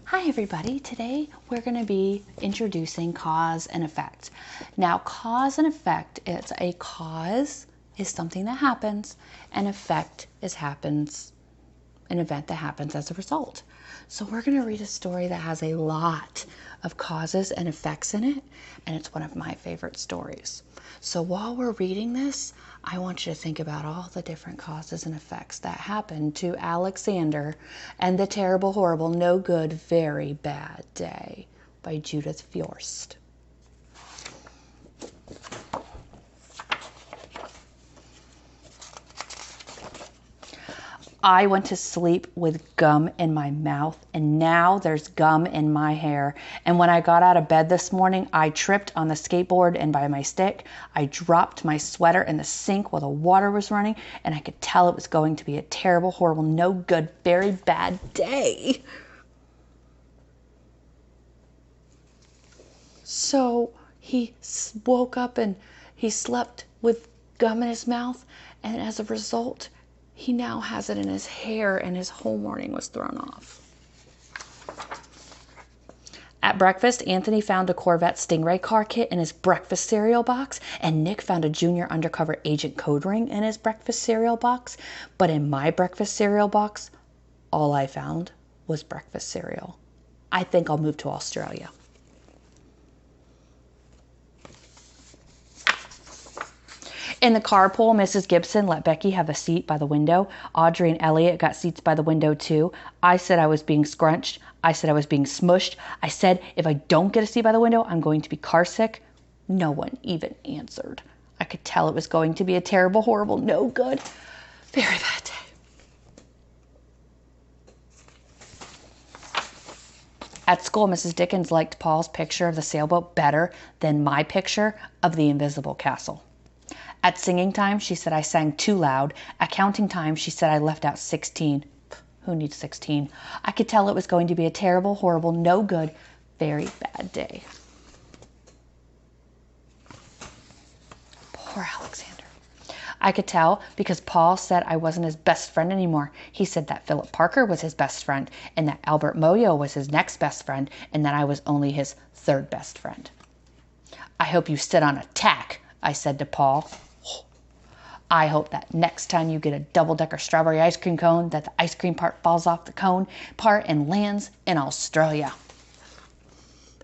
Hi everybody, today we're going to be introducing cause and effect. Now cause and effect, it's a cause is something that happens, and effect is an event that happens as a result. So we're going to read a story that has a lot of causes and effects in it, and it's one of my favorite stories. So while we're reading this, I want you to think about all the different causes and effects that happened to Alexander and the Terrible, Horrible, No Good, Very Bad Day by Judith Viorst. I went to sleep with gum in my mouth, and now there's gum in my hair. And when I got out of bed this morning, I tripped on the skateboard and by my stick. I dropped my sweater in the sink while the water was running, and I could tell it was going to be a terrible, horrible, no good, very bad day. So he woke up and he slept with gum in his mouth, and as a result, he now has it in his hair, and his whole morning was thrown off. At breakfast, Anthony found a Corvette Stingray car kit in his breakfast cereal box, and Nick found a junior undercover agent code ring in his breakfast cereal box. But in my breakfast cereal box, all I found was breakfast cereal. I think I'll move to Australia. In the carpool, Mrs. Gibson let Becky have a seat by the window. Audrey and Elliot got seats by the window too. I said I was being scrunched. I said I was being smushed. I said if I don't get a seat by the window, I'm going to be car sick. No one even answered. I could tell it was going to be a terrible, horrible, no good, very bad day. At school, Mrs. Dickens liked Paul's picture of the sailboat better than my picture of the invisible castle. At singing time, she said I sang too loud. At counting time, she said I left out 16. Who needs 16? I could tell it was going to be a terrible, horrible, no good, very bad day. Poor Alexander. I could tell because Paul said I wasn't his best friend anymore. He said that Philip Parker was his best friend, and that Albert Moyo was his next best friend, and that I was only his third best friend. I hope you sit on a tack, I said to Paul. I hope that next time you get a double-decker strawberry ice cream cone, that the ice cream part falls off the cone part and lands in Australia.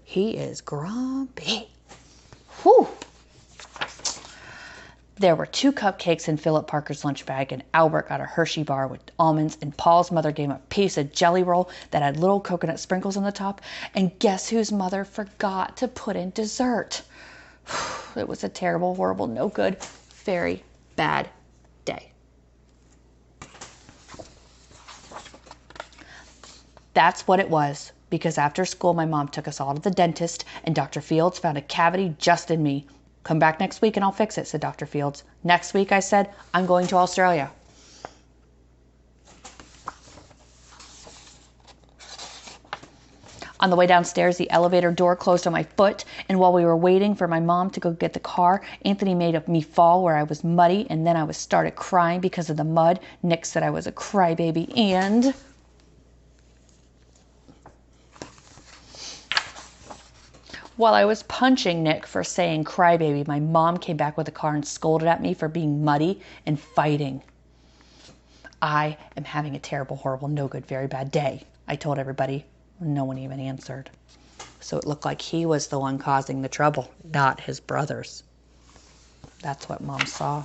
He is grumpy. Whew. There were 2 cupcakes in Philip Parker's lunch bag, and Albert got a Hershey bar with almonds, and Paul's mother gave him a piece of Jelly Roll that had little coconut sprinkles on the top. And guess whose mother forgot to put in dessert? It was a terrible, horrible, no good, very bad day. That's what it was, because after school my mom took us all to the dentist, and Dr. Fields found a cavity just in me. Come back next week and I'll fix it, said Dr. Fields. Next week, I said, I'm going to Australia. On the way downstairs, the elevator door closed on my foot, and while we were waiting for my mom to go get the car, Anthony made me fall where I was muddy, and then I started crying because of the mud. Nick said I was a crybaby, and while I was punching Nick for saying crybaby, my mom came back with the car and scolded at me for being muddy and fighting. I am having a terrible, horrible, no good, very bad day, I told everybody. No one even answered. So it looked like he was the one causing the trouble, not his brothers. That's what Mom saw.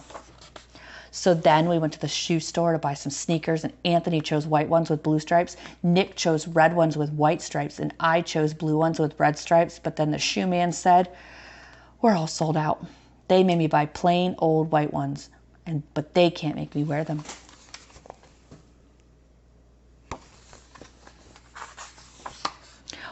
So then we went to the shoe store to buy some sneakers, and Anthony chose white ones with blue stripes. Nick chose red ones with white stripes, and I chose blue ones with red stripes. But then the shoe man said, we're all sold out. They made me buy plain old white ones, but they can't make me wear them.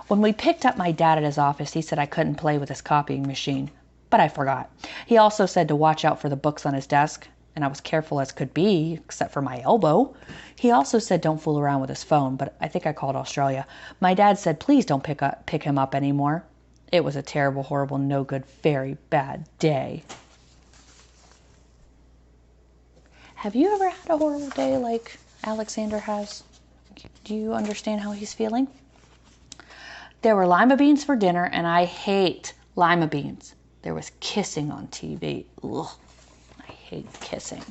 When we picked up my dad at his office, he said I couldn't play with his copying machine, but I forgot. He also said to watch out for the books on his desk, and I was careful as could be, except for my elbow. He also said don't fool around with his phone, but I think I called Australia. My dad said please don't pick him up anymore. It was a terrible, horrible, no good, very bad day. Have you ever had a horrible day like Alexander has? Do you understand how he's feeling? There were lima beans for dinner, and I hate lima beans. There was kissing on TV. Ugh, I hate kissing.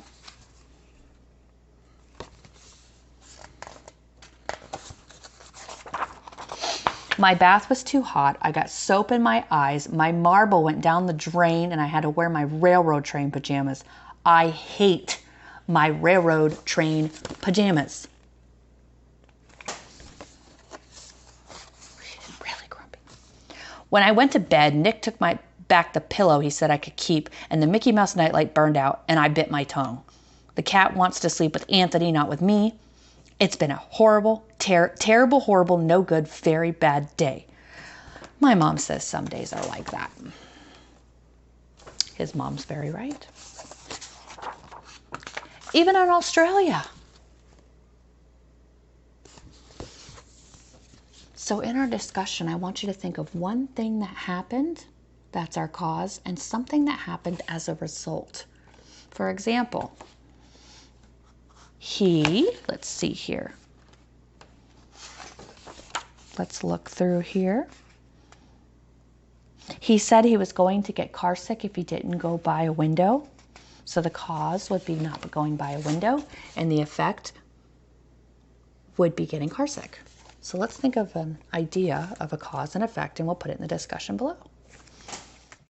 My bath was too hot. I got soap in my eyes. My marble went down the drain, and I had to wear my railroad train pajamas. I hate my railroad train pajamas. She's really grumpy. When I went to bed, Nick took back the pillow he said I could keep, and the Mickey Mouse nightlight burned out, and I bit my tongue. The cat wants to sleep with Anthony, not with me. It's been a horrible, terrible, horrible, no good, very bad day. My mom says some days are like that. His mom's very right. Even in Australia. So in our discussion, I want you to think of one thing that happened, that's our cause, and something that happened as a result. For example, let's see here. Let's look through here. He said he was going to get car sick if he didn't go by a window. So the cause would be not going by a window, and the effect would be getting car sick. So let's think of an idea of a cause and effect, and we'll put it in the discussion below.